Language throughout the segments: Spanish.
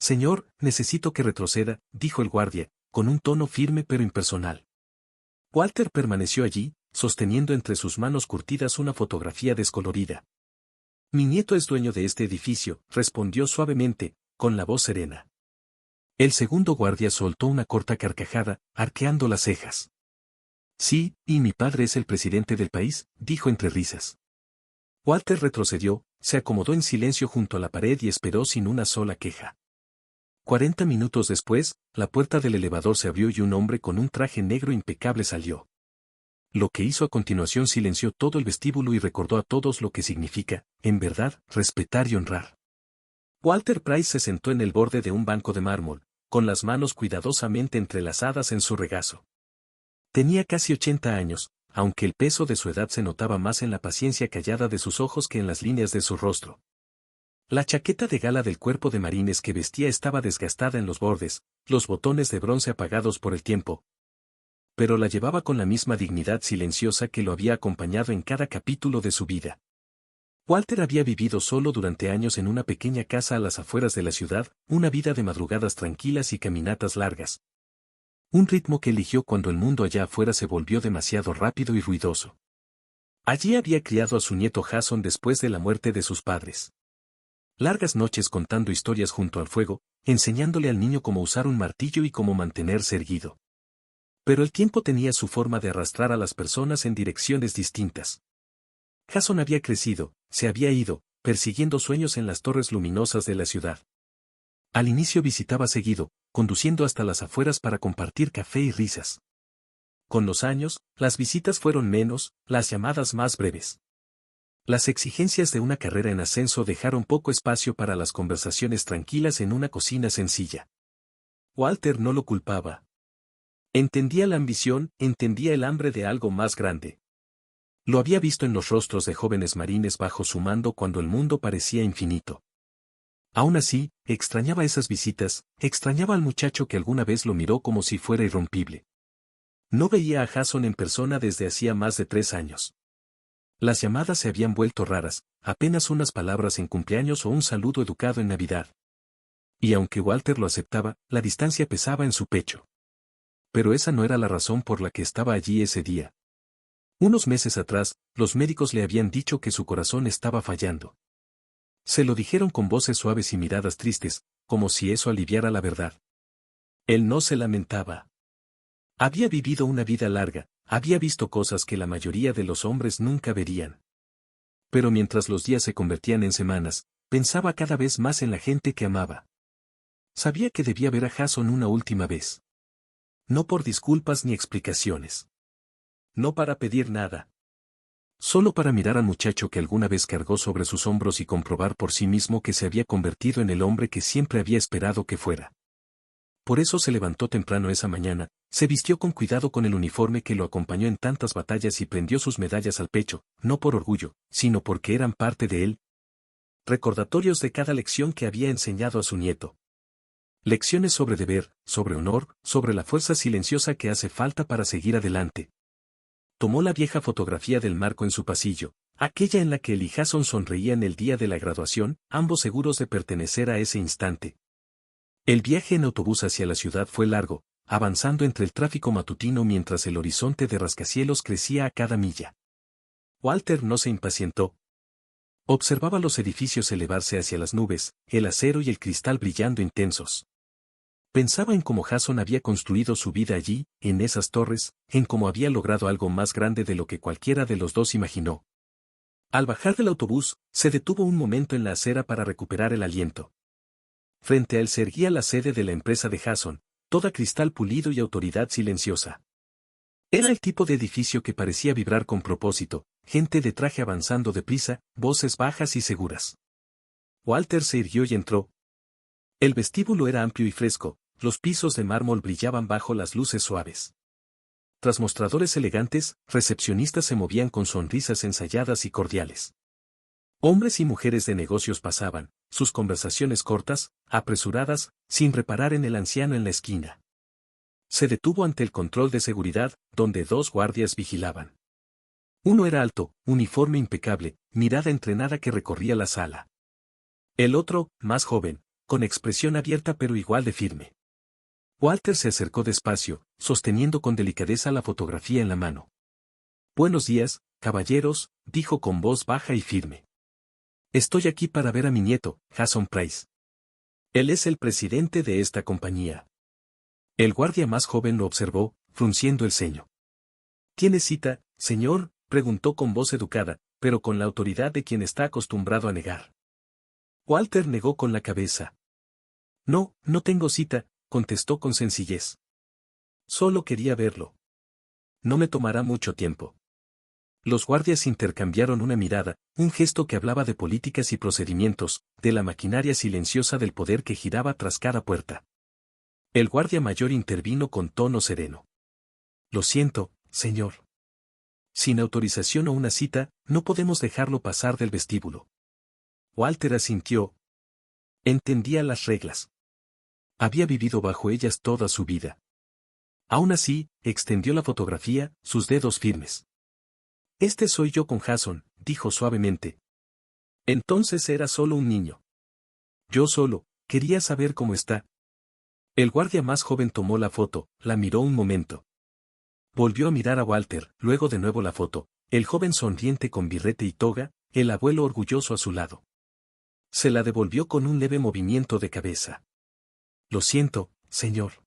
Señor, necesito que retroceda, dijo el guardia, con un tono firme pero impersonal. Walter permaneció allí, sosteniendo entre sus manos curtidas una fotografía descolorida. Mi nieto es dueño de este edificio, respondió suavemente, con la voz serena. El segundo guardia soltó una corta carcajada, arqueando las cejas. Sí, y mi padre es el presidente del país, dijo entre risas. Walter retrocedió, se acomodó en silencio junto a la pared y esperó sin una sola queja. 40 minutos después, la puerta del elevador se abrió y un hombre con un traje negro impecable salió. Lo que hizo a continuación silenció todo el vestíbulo y recordó a todos lo que significa, en verdad, respetar y honrar. Walter Price se sentó en el borde de un banco de mármol, con las manos cuidadosamente entrelazadas en su regazo. Tenía casi 80 años, aunque el peso de su edad se notaba más en la paciencia callada de sus ojos que en las líneas de su rostro. La chaqueta de gala del cuerpo de marines que vestía estaba desgastada en los bordes, los botones de bronce apagados por el tiempo. Pero la llevaba con la misma dignidad silenciosa que lo había acompañado en cada capítulo de su vida. Walter había vivido solo durante años en una pequeña casa a las afueras de la ciudad, una vida de madrugadas tranquilas y caminatas largas. Un ritmo que eligió cuando el mundo allá afuera se volvió demasiado rápido y ruidoso. Allí había criado a su nieto Jason después de la muerte de sus padres. Largas noches contando historias junto al fuego, enseñándole al niño cómo usar un martillo y cómo mantenerse erguido. Pero el tiempo tenía su forma de arrastrar a las personas en direcciones distintas. Jason había crecido, se había ido, persiguiendo sueños en las torres luminosas de la ciudad. Al inicio visitaba seguido, conduciendo hasta las afueras para compartir café y risas. Con los años, las visitas fueron menos, las llamadas más breves. Las exigencias de una carrera en ascenso dejaron poco espacio para las conversaciones tranquilas en una cocina sencilla. Walter no lo culpaba. Entendía la ambición, entendía el hambre de algo más grande. Lo había visto en los rostros de jóvenes marines bajo su mando cuando el mundo parecía infinito. Aún así, extrañaba esas visitas, extrañaba al muchacho que alguna vez lo miró como si fuera irrompible. No veía a Jason en persona desde hacía más de 3 años. Las llamadas se habían vuelto raras, apenas unas palabras en cumpleaños o un saludo educado en Navidad. Y aunque Walter lo aceptaba, la distancia pesaba en su pecho. Pero esa no era la razón por la que estaba allí ese día. Unos meses atrás, los médicos le habían dicho que su corazón estaba fallando. Se lo dijeron con voces suaves y miradas tristes, como si eso aliviara la verdad. Él no se lamentaba. Había vivido una vida larga, había visto cosas que la mayoría de los hombres nunca verían. Pero mientras los días se convertían en semanas, pensaba cada vez más en la gente que amaba. Sabía que debía ver a Jason una última vez. No por disculpas ni explicaciones. No para pedir nada. Solo para mirar al muchacho que alguna vez cargó sobre sus hombros y comprobar por sí mismo que se había convertido en el hombre que siempre había esperado que fuera. Por eso se levantó temprano esa mañana, se vistió con cuidado con el uniforme que lo acompañó en tantas batallas y prendió sus medallas al pecho, no por orgullo, sino porque eran parte de él. Recordatorios de cada lección que había enseñado a su nieto. Lecciones sobre deber, sobre honor, sobre la fuerza silenciosa que hace falta para seguir adelante. Tomó la vieja fotografía del marco en su pasillo, aquella en la que él y Jason sonreían el día de la graduación, ambos seguros de pertenecer a ese instante. El viaje en autobús hacia la ciudad fue largo, avanzando entre el tráfico matutino mientras el horizonte de rascacielos crecía a cada milla. Walter no se impacientó. Observaba los edificios elevarse hacia las nubes, el acero y el cristal brillando intensos. Pensaba en cómo Jason había construido su vida allí, en esas torres, en cómo había logrado algo más grande de lo que cualquiera de los dos imaginó. Al bajar del autobús, se detuvo un momento en la acera para recuperar el aliento. Frente a él se erguía la sede de la empresa de Jason, toda cristal pulido y autoridad silenciosa. Era el tipo de edificio que parecía vibrar con propósito, gente de traje avanzando deprisa, voces bajas y seguras. Walter se irguió y entró. El vestíbulo era amplio y fresco, los pisos de mármol brillaban bajo las luces suaves. Tras mostradores elegantes, recepcionistas se movían con sonrisas ensayadas y cordiales. Hombres y mujeres de negocios pasaban, sus conversaciones cortas, apresuradas, sin reparar en el anciano en la esquina. Se detuvo ante el control de seguridad, donde 2 guardias vigilaban. Uno era alto, uniforme impecable, mirada entrenada que recorría la sala. El otro, más joven, con expresión abierta pero igual de firme. Walter se acercó despacio, sosteniendo con delicadeza la fotografía en la mano. «Buenos días, caballeros», dijo con voz baja y firme. «Estoy aquí para ver a mi nieto, Jason Price. Él es el presidente de esta compañía». El guardia más joven lo observó, frunciendo el ceño. «¿Tiene cita, señor?», preguntó con voz educada, pero con la autoridad de quien está acostumbrado a negar. Walter negó con la cabeza. «No, no tengo cita», contestó con sencillez. «Solo quería verlo. No me tomará mucho tiempo». Los guardias intercambiaron una mirada, un gesto que hablaba de políticas y procedimientos, de la maquinaria silenciosa del poder que giraba tras cada puerta. El guardia mayor intervino con tono sereno. «Lo siento, señor. Sin autorización o una cita, no podemos dejarlo pasar del vestíbulo». Walter asintió. Entendía las reglas. Había vivido bajo ellas toda su vida. Aún así, extendió la fotografía, sus dedos firmes. «Este soy yo con Jason», dijo suavemente. «Entonces era solo un niño». «Yo solo, quería saber cómo está». El guardia más joven tomó la foto, la miró un momento. Volvió a mirar a Walter, luego de nuevo la foto, el joven sonriente con birrete y toga, el abuelo orgulloso a su lado. Se la devolvió con un leve movimiento de cabeza. «Lo siento, señor.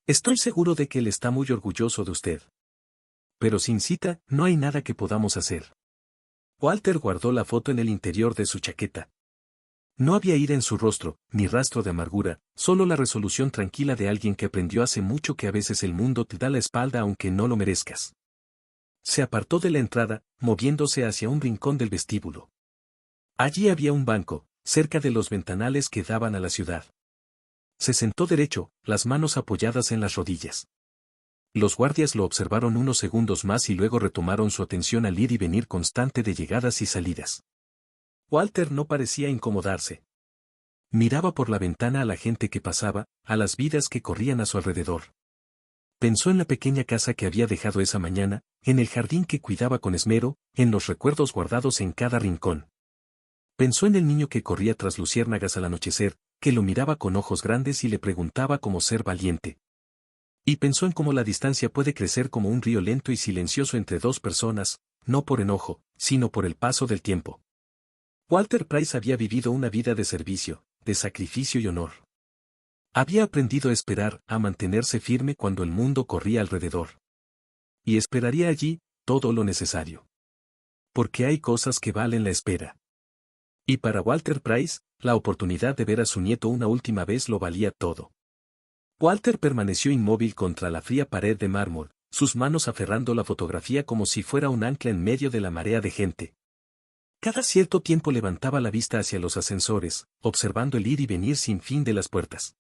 Estoy seguro de que él está muy orgulloso de usted. Pero sin cita, no hay nada que podamos hacer». Walter guardó la foto en el interior de su chaqueta. No había ira en su rostro, ni rastro de amargura, solo la resolución tranquila de alguien que aprendió hace mucho que a veces el mundo te da la espalda aunque no lo merezcas. Se apartó de la entrada, moviéndose hacia un rincón del vestíbulo. Allí había un banco, cerca de los ventanales que daban a la ciudad. Se sentó derecho, las manos apoyadas en las rodillas. Los guardias lo observaron unos segundos más y luego retomaron su atención al ir y venir constante de llegadas y salidas. Walter no parecía incomodarse. Miraba por la ventana a la gente que pasaba, a las vidas que corrían a su alrededor. Pensó en la pequeña casa que había dejado esa mañana, en el jardín que cuidaba con esmero, en los recuerdos guardados en cada rincón. Pensó en el niño que corría tras luciérnagas al anochecer, que lo miraba con ojos grandes y le preguntaba cómo ser valiente. Y pensó en cómo la distancia puede crecer como un río lento y silencioso entre dos personas, no por enojo, sino por el paso del tiempo. Walter Price había vivido una vida de servicio, de sacrificio y honor. Había aprendido a esperar, a mantenerse firme cuando el mundo corría alrededor. Y esperaría allí, todo lo necesario. Porque hay cosas que valen la espera. Y para Walter Price, la oportunidad de ver a su nieto una última vez lo valía todo. Walter permaneció inmóvil contra la fría pared de mármol, sus manos aferrando la fotografía como si fuera un ancla en medio de la marea de gente. Cada cierto tiempo levantaba la vista hacia los ascensores, observando el ir y venir sin fin de las puertas.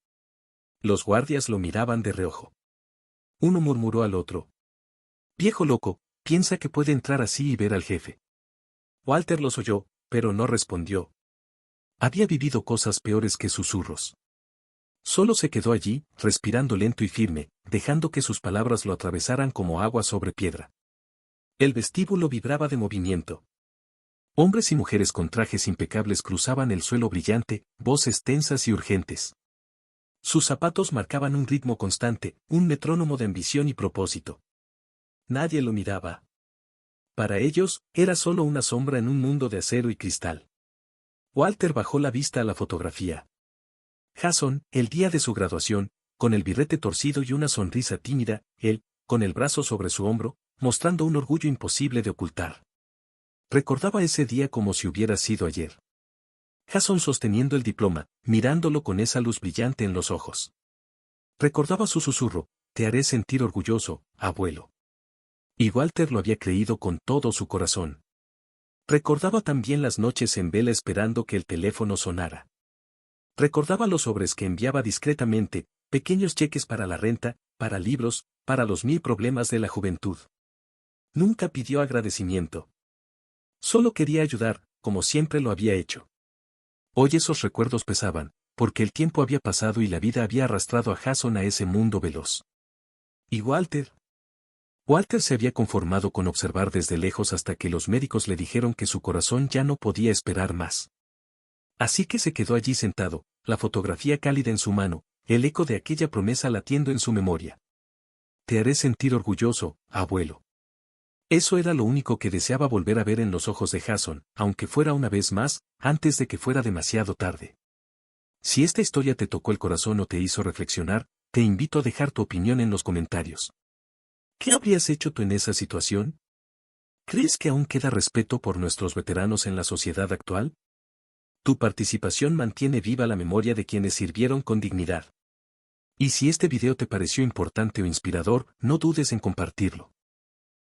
Los guardias lo miraban de reojo. Uno murmuró al otro: «Viejo loco, piensa que puede entrar así y ver al jefe». Walter los oyó, pero no respondió. Había vivido cosas peores que susurros. Solo se quedó allí, respirando lento y firme, dejando que sus palabras lo atravesaran como agua sobre piedra. El vestíbulo vibraba de movimiento. Hombres y mujeres con trajes impecables cruzaban el suelo brillante, voces tensas y urgentes. Sus zapatos marcaban un ritmo constante, un metrónomo de ambición y propósito. Nadie lo miraba. Para ellos, era solo una sombra en un mundo de acero y cristal. Walter bajó la vista a la fotografía. Jason, el día de su graduación, con el birrete torcido y una sonrisa tímida, él, con el brazo sobre su hombro, mostrando un orgullo imposible de ocultar. Recordaba ese día como si hubiera sido ayer. Jason sosteniendo el diploma, mirándolo con esa luz brillante en los ojos. Recordaba su susurro: «Te haré sentir orgulloso, abuelo». Y Walter lo había creído con todo su corazón. Recordaba también las noches en vela esperando que el teléfono sonara. Recordaba los sobres que enviaba discretamente, pequeños cheques para la renta, para libros, para los 1000 problemas de la juventud. Nunca pidió agradecimiento. Solo quería ayudar, como siempre lo había hecho. Hoy esos recuerdos pesaban, porque el tiempo había pasado y la vida había arrastrado a Jason a ese mundo veloz. ¿Y Walter? Walter se había conformado con observar desde lejos hasta que los médicos le dijeron que su corazón ya no podía esperar más. Así que se quedó allí sentado, la fotografía cálida en su mano, el eco de aquella promesa latiendo en su memoria. Te haré sentir orgulloso, abuelo. Eso era lo único que deseaba volver a ver en los ojos de Jason, aunque fuera una vez más, antes de que fuera demasiado tarde. Si esta historia te tocó el corazón o te hizo reflexionar, te invito a dejar tu opinión en los comentarios. ¿Qué habrías hecho tú en esa situación? ¿Crees que aún queda respeto por nuestros veteranos en la sociedad actual? Tu participación mantiene viva la memoria de quienes sirvieron con dignidad. Y si este video te pareció importante o inspirador, no dudes en compartirlo.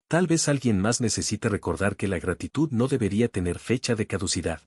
Tal vez alguien más necesite recordar que la gratitud no debería tener fecha de caducidad.